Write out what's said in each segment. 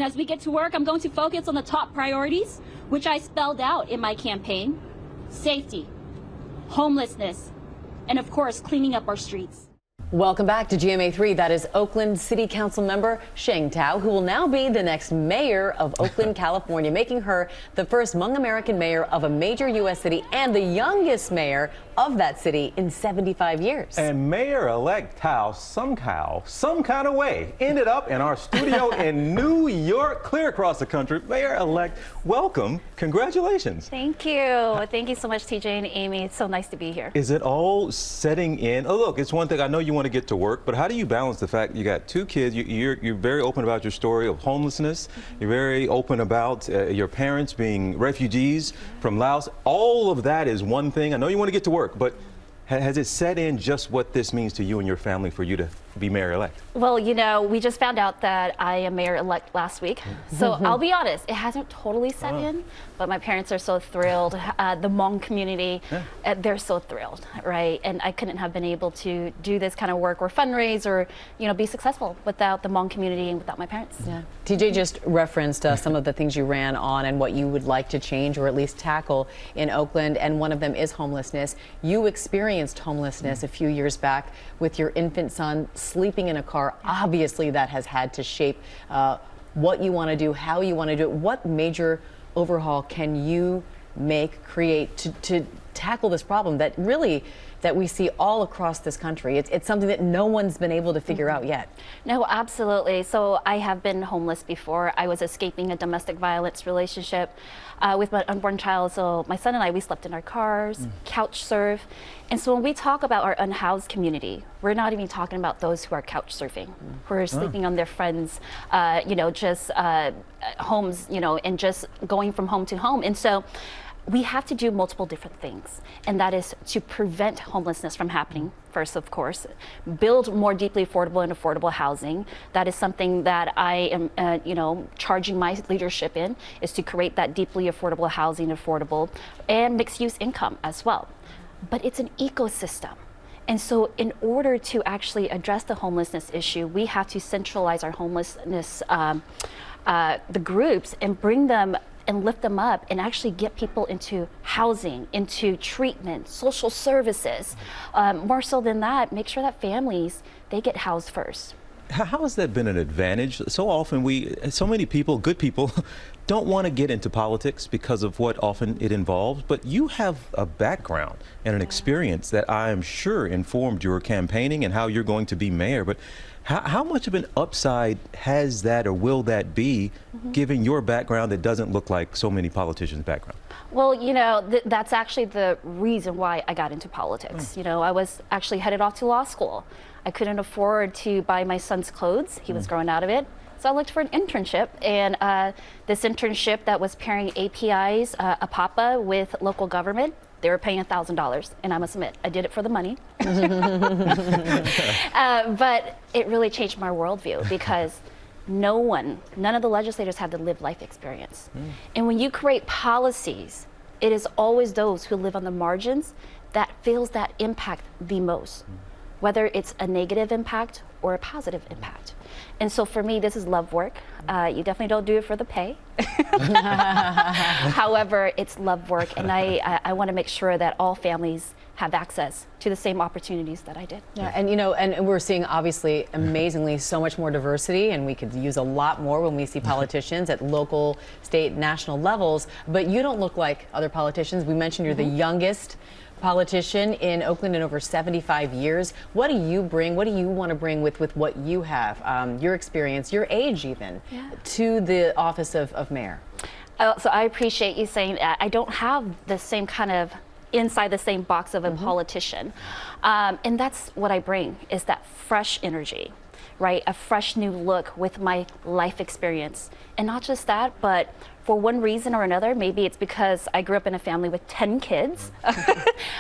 And as we get to work, I'm going to focus on the top priorities, which I spelled out in my campaign: safety, homelessness, and of course, cleaning up our streets. Welcome back to GMA3. That is Oakland City Council member Sheng Thao, who will now be the next mayor of Oakland, California, making her the first Hmong-American mayor of a major U.S. city and the youngest mayor of that city in 75 years. And Mayor-elect Thao somehow, some kind of way, ended up in our studio in New York, clear across the country. Mayor-elect, welcome. Congratulations. Thank you. Thank you so much, TJ and Amy. It's so nice to be here. Is it all setting in? Oh, look, it's one thing. I know you want to get to work, but how do you balance the fact you got two kids? You're very open about your story of homelessness. You're very open about your parents being refugees from Laos. All of that is one thing. I know you want to get to work, but has it set in just what this means to you and your family for you to be mayor-elect? Well, you know, we just found out that I am mayor-elect last week. So I'll be honest, it hasn't totally set in, but my parents are so thrilled. The Hmong community, they're so thrilled, right? And I couldn't have been able to do this kind of work or fundraise or, you know, be successful without the Hmong community and without my parents. Yeah. TJ just referenced some of the things you ran on and what you would like to change or at least tackle in Oakland, and one of them is homelessness. You experienced homelessness a few years back with your infant son sleeping in a car. Obviously that has had to shape what you want to do, how you want to do it. What major overhaul can you create to tackle this problem that we see all across this country? It's something that no one's been able to figure out yet. No, absolutely. So I have been homeless before. I was escaping a domestic violence relationship with my unborn child. So my son and I, we slept in our cars, couch surf. And so when we talk about our unhoused community, we're not even talking about those who are couch surfing, who are sleeping on their friends, you know, just homes, you know, and just going from home to home. And so we have to do multiple different things, and that is to prevent homelessness from happening first, of course, build more deeply affordable housing. That is something that I am, you know, charging my leadership in, is to create that deeply affordable housing, and mixed-use income as well. But it's an ecosystem. And so in order to actually address the homelessness issue, we have to centralize our homelessness, the groups, and bring them and lift them up and actually get people into housing, into treatment, social services. More so than that, make sure that families, they get housed first. How has that been an advantage? So often so many people, good people, don't want to get into politics because of what often it involves, but you have a background and an experience that I am sure informed your campaigning and how you're going to be mayor. But how much of an upside has that, or will that be, given your background that doesn't look like so many politicians' background? Well, you know, that's actually the reason why I got into politics. You know, I was actually headed off to law school. I couldn't afford to buy my son's clothes. He was growing out of it. So I looked for an internship, and this internship that was pairing APIs, APAPA, with local government, they were paying $1,000, and I must admit, I did it for the money. But it really changed my worldview, because none of the legislators had the lived life experience. And when you create policies, it is always those who live on the margins that feels that impact the most, whether it's a negative impact or a positive impact. And so for me, this is love work. You definitely don't do it for the pay. However, it's love work, and I want to make sure that all families have access to the same opportunities that I did. Yeah, and you know, and we're seeing obviously amazingly so much more diversity, and we could use a lot more when we see politicians at local, state, national levels. But you don't look like other politicians. We mentioned you're the youngest politician in Oakland in over 75 years. What do you bring? What do you want to bring with what you have, your experience, your age even, to the office of mayor? So I appreciate you saying that. I don't have the same kind of inside the same box of a politician. And that's what I bring, is that fresh energy, right? A fresh new look with my life experience. And not just that, but for one reason or another, maybe it's because I grew up in a family with 10 kids,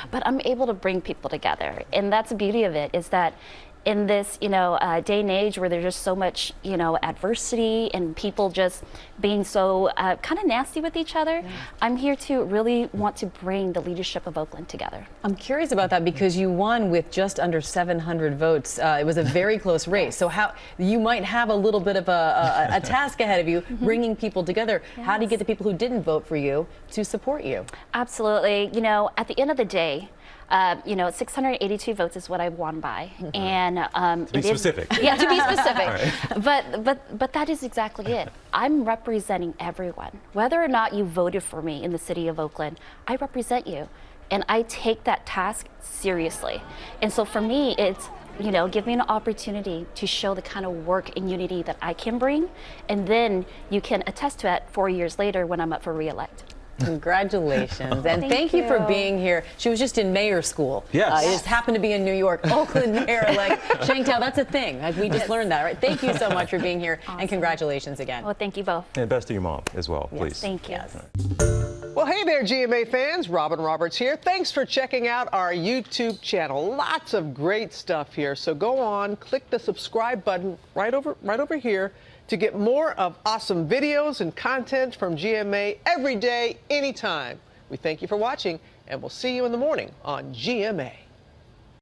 but I'm able to bring people together. And that's the beauty of it, is that in this, day and age where there's just so much, adversity and people just being so kind of nasty with each other, I'm here to really want to bring the leadership of Oakland together. I'm curious about that because you won with just under 700 votes. It was a very close race. So how you might have a little bit of a task ahead of you, bringing people together. Yes. How do you get the people who didn't vote for you to support you? Absolutely. At the end of the day, 682 votes is what I won by, and To be specific. Yeah, to be specific. Right. But that is exactly it. I'm representing everyone, whether or not you voted for me in the city of Oakland. I represent you, and I take that task seriously. And so for me, it's give me an opportunity to show the kind of work and unity that I can bring, and then you can attest to it 4 years later when I'm up for re-elect. Congratulations. And thank you for being here. She was just in mayor school. Yes. It just happened to be in New York. Oakland Mayor-elect Sheng Thao. That's a thing. We just learned that, right? Thank you so much for being here. Awesome. And congratulations again. Well, thank you both. And best to your mom as well, please. Thank you. Yes. Well, hey there, GMA fans. Robin Roberts here. Thanks for checking out our YouTube channel. Lots of great stuff here. So go on, click the subscribe button right over here to get more of awesome videos and content from GMA every day, anytime. We thank you for watching, and we'll see you in the morning on GMA.